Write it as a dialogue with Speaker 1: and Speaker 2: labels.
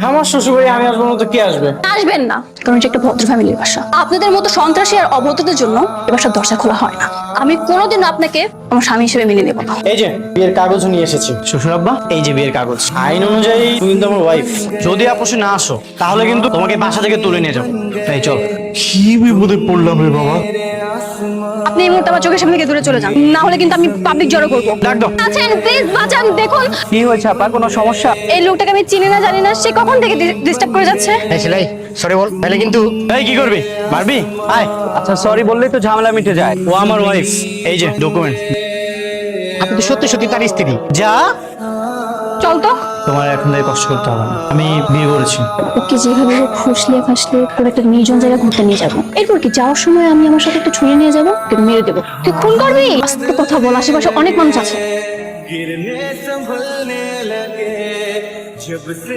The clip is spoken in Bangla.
Speaker 1: আমার শ্বশুরবাড়ি আমি আসবো না তো কে আসবে?
Speaker 2: আসবেন না, কারণ এটা একটা ভদ্র ফ্যামিলির বাসা। আপনাদের মতো সন্ত্রাসী আর অভদ্রদের জন্য এ বাসার দরজা খোলা হয় না। আমি কোনোদিন আপনাকে আমার স্বামী হিসেবে মেনে নেব না।
Speaker 1: এই যে বিয়ের কাগজ নিয়ে এসেছি শ্বশুর আব্বা, এই যে বিয়ের কাগজ। আইন অনুযায়ী তুমি কিন্তু আমার ওয়াইফ। যদি আপোষে না আসো তাহলে কিন্তু তোমাকে বাসা থেকে তুলে নিয়ে যাবো। তাই চল।
Speaker 3: কি বিপদে পড়লাম রে বাবা।
Speaker 2: আপনি এই মুহূর্তে আমার চোখের সামনে থেকে দূরে চলে যান, না হলে কিন্তু আমি পাবলিক জড়ো করবো।
Speaker 1: ডাক দাও।
Speaker 2: আছেন, প্লিজ বাঁচান। দেখুন
Speaker 1: কি হয়েছে আপা, কোনো সমস্যা?
Speaker 2: এই লোকটাকে আমি চিনি না জানি না, সে কখন থেকে ডিস্টার্ব করে যাচ্ছে।
Speaker 4: এই সেলাই সরি বল, তাহলে কিন্তু
Speaker 1: এই কি করবি, মারবি? আয়। আচ্ছা সরি বললেই তো ঝামেলা মিটে যায়। ও আমার ওয়াইফ, এই যে ডকুমেন্ট।
Speaker 4: আপনি তো সত্যি সত্যি তার স্ত্রী।
Speaker 1: যা,
Speaker 2: চল তো।
Speaker 1: তোমার এখন থেকে কষ্ট করতে হবে না, আমি বিয়ে করেছি।
Speaker 2: ওকে যেভাবে হোক ফুসলিয়ে ফাসলে করে একটা নির্জন জায়গা ঘুরতে নিয়ে যাবো। এরপর কি যাওয়ার সময় আমি আমার সাথে একটা ছুরি নিয়ে যাবো, ওকে মেরে দেবো। তুই খুন করবি? আস্তে কথা বল, আশেপাশে অনেক মানুষ আছে।
Speaker 5: गिरने संभलने लगे जब से